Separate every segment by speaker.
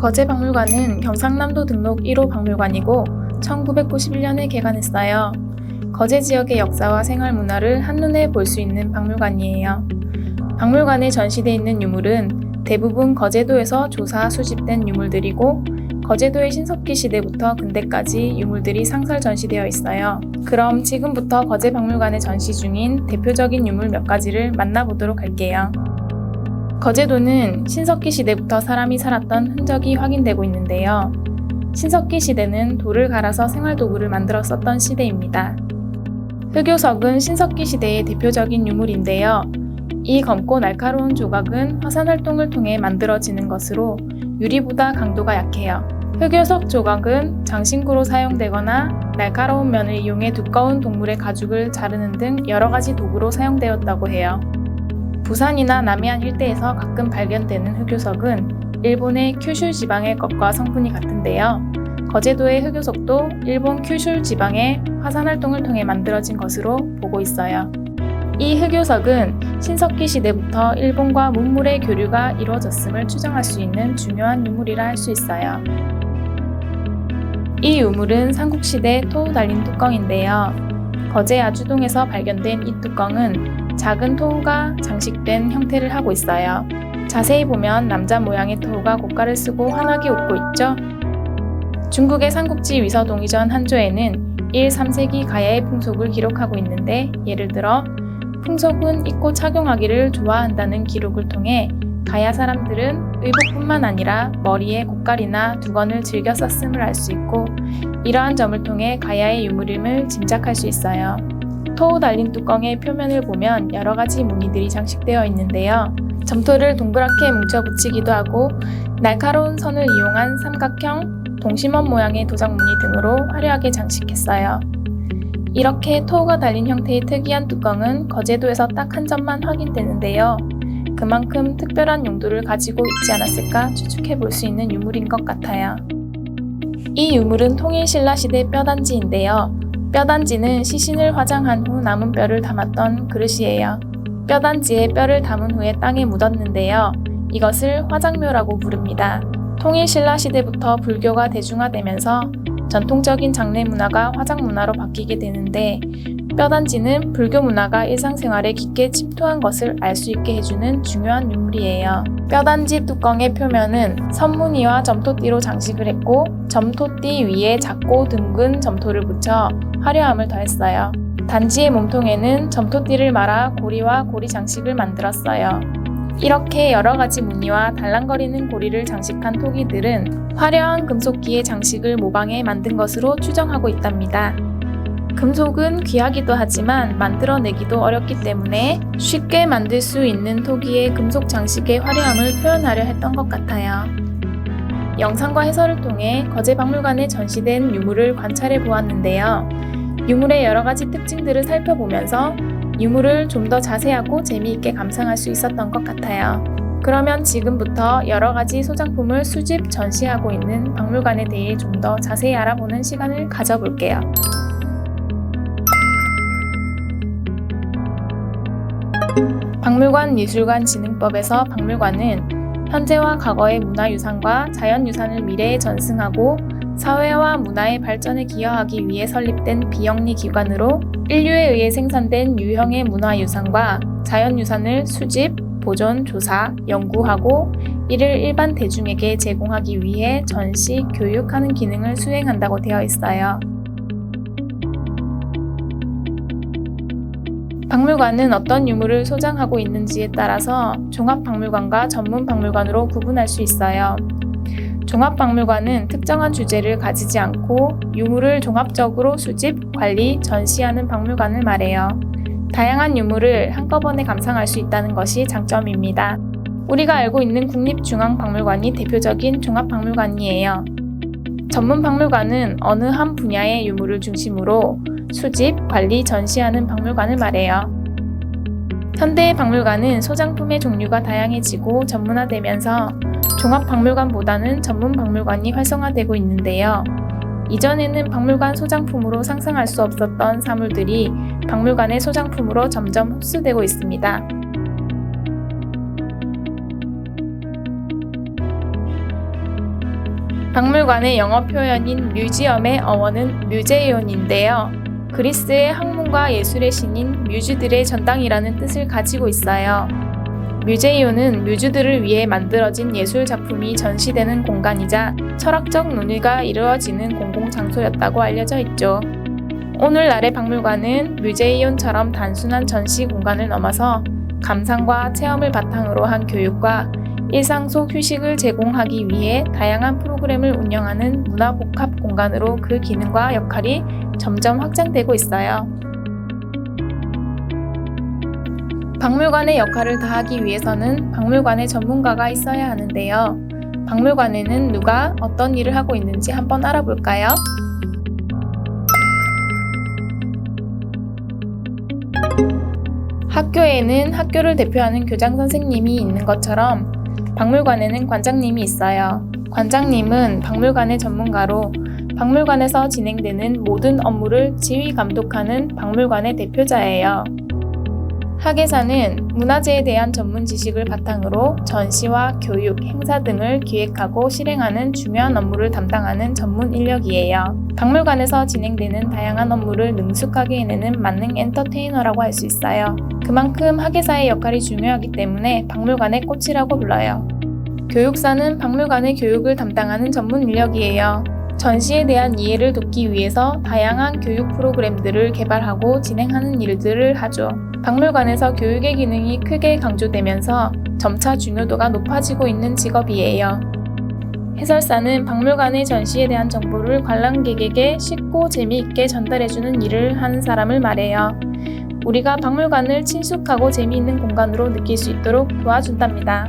Speaker 1: 거제박물관은 경상남도 등록 1호 박물관이고 1991년에 개관했어요. 거제 지역의 역사와 생활 문화를 한눈에 볼 수 있는 박물관이에요. 박물관에 전시돼 있는 유물은 대부분 거제도에서 조사 수집된 유물들이고 거제도의 신석기 시대부터 근대까지 유물들이 상설 전시되어 있어요. 그럼 지금부터 거제박물관에 전시 중인 대표적인 유물 몇 가지를 만나보도록 할게요. 거제도는 신석기 시대부터 사람이 살았던 흔적이 확인되고 있는데요. 신석기 시대는 돌을 갈아서 생활도구를 만들었었던 시대입니다. 흑요석은 신석기 시대의 대표적인 유물인데요. 이 검고 날카로운 조각은 화산 활동을 통해 만들어지는 것으로 유리보다 강도가 약해요. 흑요석 조각은 장신구로 사용되거나 날카로운 면을 이용해 두꺼운 동물의 가죽을 자르는 등 여러 가지 도구로 사용되었다고 해요. 부산이나 남해안 일대에서 가끔 발견되는 흑요석은 일본의 큐슈 지방의 것과 성분이 같은데요. 거제도의 흑요석도 일본 큐슈 지방의 화산 활동을 통해 만들어진 것으로 보고 있어요. 이 흑요석은 신석기 시대부터 일본과 문물의 교류가 이루어졌음을 추정할 수 있는 중요한 유물이라 할 수 있어요. 이 유물은 삼국시대 토우 달린 뚜껑인데요. 거제 아주동에서 발견된 이 뚜껑은 작은 토우가 장식된 형태를 하고 있어요. 자세히 보면 남자 모양의 토우가 고깔을 쓰고 환하게 웃고 있죠? 중국의 삼국지 위서동의전 한조에는 1, 3세기 가야의 풍속을 기록하고 있는데 예를 들어 풍속은 입고 착용하기를 좋아한다는 기록을 통해 가야 사람들은 의복뿐만 아니라 머리에 고깔이나 두건을 즐겨 썼음을 알 수 있고 이러한 점을 통해 가야의 유물임을 짐작할 수 있어요. 토우 달린 뚜껑의 표면을 보면 여러 가지 무늬들이 장식되어 있는데요. 점토를 동그랗게 뭉쳐 붙이기도 하고 날카로운 선을 이용한 삼각형, 동심원 모양의 도장 무늬 등으로 화려하게 장식했어요. 이렇게 토우가 달린 형태의 특이한 뚜껑은 거제도에서 딱 한 점만 확인되는데요. 그만큼 특별한 용도를 가지고 있지 않았을까 추측해 볼 수 있는 유물인 것 같아요. 이 유물은 통일신라 시대 뼈단지인데요. 뼈단지는 시신을 화장한 후 남은 뼈를 담았던 그릇이에요. 뼈단지에 뼈를 담은 후에 땅에 묻었는데요. 이것을 화장묘라고 부릅니다. 통일신라 시대부터 불교가 대중화되면서 전통적인 장례 문화가 화장 문화로 바뀌게 되는데 뼈단지는 불교 문화가 일상생활에 깊게 침투한 것을 알 수 있게 해주는 중요한 유물이에요. 뼈단지 뚜껑의 표면은 선무늬와 점토띠로 장식을 했고 점토띠 위에 작고 둥근 점토를 붙여 화려함을 더했어요. 단지의 몸통에는 점토띠를 말아 고리와 고리 장식을 만들었어요. 이렇게 여러 가지 무늬와 달랑거리는 고리를 장식한 토기들은 화려한 금속기의 장식을 모방해 만든 것으로 추정하고 있답니다. 금속은 귀하기도 하지만 만들어내기도 어렵기 때문에 쉽게 만들 수 있는 토기의 금속 장식의 화려함을 표현하려 했던 것 같아요. 영상과 해설을 통해 거제박물관에 전시된 유물을 관찰해 보았는데요. 유물의 여러 가지 특징들을 살펴보면서 유물을 좀 더 자세하고 재미있게 감상할 수 있었던 것 같아요. 그러면 지금부터 여러 가지 소장품을 수집 전시하고 있는 박물관에 대해 좀 더 자세히 알아보는 시간을 가져볼게요. 박물관미술관진흥법에서 박물관은 현재와 과거의 문화유산과 자연유산을 미래에 전승하고 사회와 문화의 발전에 기여하기 위해 설립된 비영리 기관으로 인류에 의해 생산된 유형의 문화유산과 자연유산을 수집, 보존, 조사, 연구하고 이를 일반 대중에게 제공하기 위해 전시, 교육하는 기능을 수행한다고 되어 있어요. 박물관은 어떤 유물을 소장하고 있는지에 따라서 종합박물관과 전문박물관으로 구분할 수 있어요. 종합박물관은 특정한 주제를 가지지 않고 유물을 종합적으로 수집, 관리, 전시하는 박물관을 말해요. 다양한 유물을 한꺼번에 감상할 수 있다는 것이 장점입니다. 우리가 알고 있는 국립중앙박물관이 대표적인 종합박물관이에요. 전문박물관은 어느 한 분야의 유물을 중심으로 수집, 관리, 전시하는 박물관을 말해요. 현대의 박물관은 소장품의 종류가 다양해지고 전문화되면서 종합박물관보다는 전문박물관이 활성화되고 있는데요. 이전에는 박물관 소장품으로 상상할 수 없었던 사물들이 박물관의 소장품으로 점점 흡수되고 있습니다. 박물관의 영어 표현인 뮤지엄의 어원은 뮤제이온인데요. 그리스의 학문과 예술의 신인 뮤즈들의 전당이라는 뜻을 가지고 있어요. 뮤제이온은 뮤즈들을 위해 만들어진 예술 작품이 전시되는 공간이자 철학적 논의가 이루어지는 공공장소였다고 알려져 있죠. 오늘날의 박물관은 뮤제이온처럼 단순한 전시 공간을 넘어서 감상과 체험을 바탕으로 한 교육과 일상 속 휴식을 제공하기 위해 다양한 프로그램을 운영하는 문화복합 공간으로 그 기능과 역할이 점점 확장되고 있어요. 박물관의 역할을 다하기 위해서는 박물관의 전문가가 있어야 하는데요. 박물관에는 누가 어떤 일을 하고 있는지 한번 알아볼까요? 학교에는 학교를 대표하는 교장 선생님이 있는 것처럼 박물관에는 관장님이 있어요. 관장님은 박물관의 전문가로 박물관에서 진행되는 모든 업무를 지휘 감독하는 박물관의 대표자예요. 학예사는 문화재에 대한 전문 지식을 바탕으로 전시와 교육, 행사 등을 기획하고 실행하는 중요한 업무를 담당하는 전문 인력이에요. 박물관에서 진행되는 다양한 업무를 능숙하게 해내는 만능 엔터테이너라고 할 수 있어요. 그만큼 학예사의 역할이 중요하기 때문에 박물관의 꽃이라고 불러요. 교육사는 박물관의 교육을 담당하는 전문 인력이에요. 전시에 대한 이해를 돕기 위해서 다양한 교육 프로그램들을 개발하고 진행하는 일들을 하죠. 박물관에서 교육의 기능이 크게 강조되면서 점차 중요도가 높아지고 있는 직업이에요. 해설사는 박물관의 전시에 대한 정보를 관람객에게 쉽고 재미있게 전달해주는 일을 하는 사람을 말해요. 우리가 박물관을 친숙하고 재미있는 공간으로 느낄 수 있도록 도와준답니다.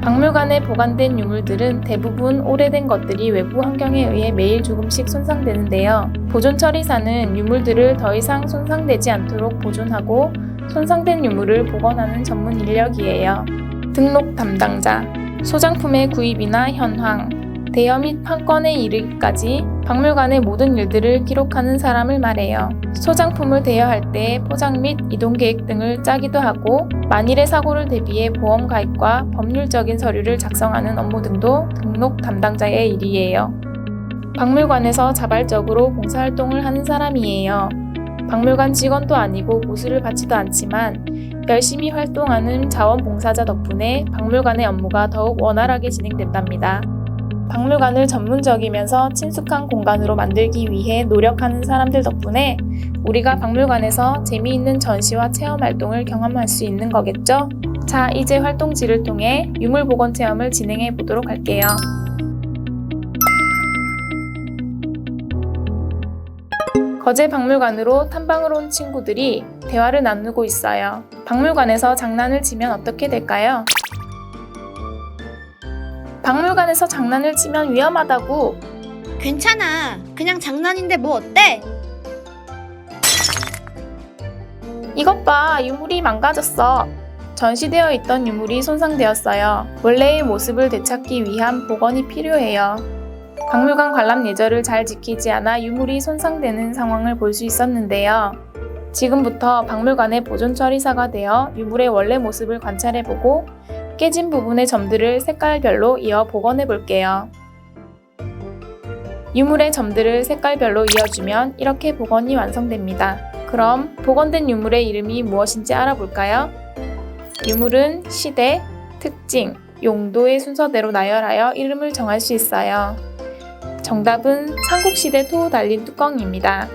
Speaker 1: 박물관에 보관된 유물들은 대부분 오래된 것들이 외부 환경에 의해 매일 조금씩 손상되는데요. 보존처리사는 유물들을 더 이상 손상되지 않도록 보존하고 손상된 유물을 복원하는 전문 인력이에요. 등록 담당자, 소장품의 구입이나 현황, 대여 및 판권에 이르기까지 박물관의 모든 일들을 기록하는 사람을 말해요. 소장품을 대여할 때 포장 및 이동 계획 등을 짜기도 하고 만일의 사고를 대비해 보험 가입과 법률적인 서류를 작성하는 업무 등도 등록 담당자의 일이에요. 박물관에서 자발적으로 봉사활동을 하는 사람이에요. 박물관 직원도 아니고 보수를 받지도 않지만 열심히 활동하는 자원봉사자 덕분에 박물관의 업무가 더욱 원활하게 진행된답니다. 박물관을 전문적이면서 친숙한 공간으로 만들기 위해 노력하는 사람들 덕분에 우리가 박물관에서 재미있는 전시와 체험 활동을 경험할 수 있는 거겠죠? 자, 이제 활동지를 통해 유물 복원 체험을 진행해 보도록 할게요. 거제 박물관으로 탐방을 온 친구들이 대화를 나누고 있어요. 박물관에서 장난을 치면 어떻게 될까요? 박물관에서 장난을 치면 위험하다고.
Speaker 2: 괜찮아. 그냥 장난인데 뭐 어때?
Speaker 1: 이것 봐, 유물이 망가졌어. 전시되어 있던 유물이 손상되었어요. 원래의 모습을 되찾기 위한 복원이 필요해요. 박물관 관람 예절을 잘 지키지 않아 유물이 손상되는 상황을 볼 수 있었는데요. 지금부터 박물관의 보존처리사가 되어 유물의 원래 모습을 관찰해보고 깨진 부분의 점들을 색깔별로 이어 복원해 볼게요. 유물의 점들을 색깔별로 이어주면 이렇게 복원이 완성됩니다. 그럼 복원된 유물의 이름이 무엇인지 알아볼까요? 유물은 시대, 특징, 용도의 순서대로 나열하여 이름을 정할 수 있어요. 정답은 삼국시대 토 달린 뚜껑입니다.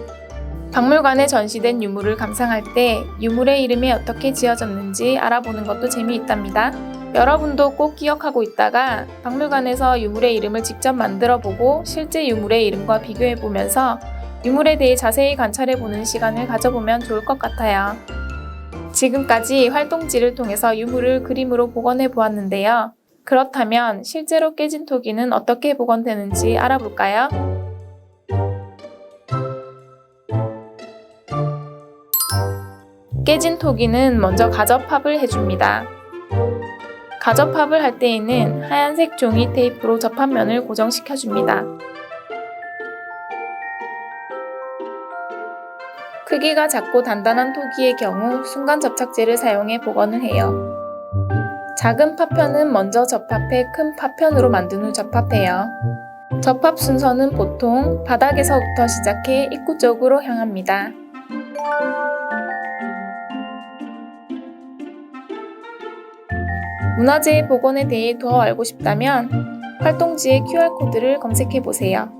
Speaker 1: 박물관에 전시된 유물을 감상할 때 유물의 이름이 어떻게 지어졌는지 알아보는 것도 재미있답니다. 여러분도 꼭 기억하고 있다가 박물관에서 유물의 이름을 직접 만들어보고 실제 유물의 이름과 비교해보면서 유물에 대해 자세히 관찰해보는 시간을 가져보면 좋을 것 같아요. 지금까지 활동지를 통해서 유물을 그림으로 복원해 보았는데요. 그렇다면 실제로 깨진 토기는 어떻게 복원되는지 알아볼까요? 깨진 토기는 먼저 가접합을 해줍니다. 가접합을 할 때에는 하얀색 종이 테이프로 접합면을 고정시켜줍니다. 크기가 작고 단단한 토기의 경우 순간 접착제를 사용해 복원을 해요. 작은 파편은 먼저 접합해 큰 파편으로 만든 후 접합해요. 접합 순서는 보통 바닥에서부터 시작해 입구 쪽으로 향합니다. 문화재 복원에 대해 더 알고 싶다면 활동지의 QR코드를 검색해 보세요.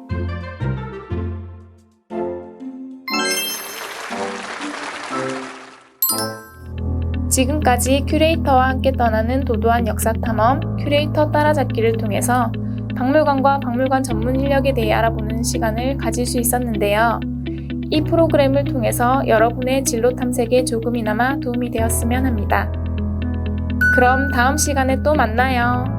Speaker 1: 지금까지 큐레이터와 함께 떠나는 도도한 역사 탐험 큐레이터 따라잡기를 통해서 박물관과 박물관 전문 인력에 대해 알아보는 시간을 가질 수 있었는데요. 이 프로그램을 통해서 여러분의 진로 탐색에 조금이나마 도움이 되었으면 합니다. 그럼 다음 시간에 또 만나요.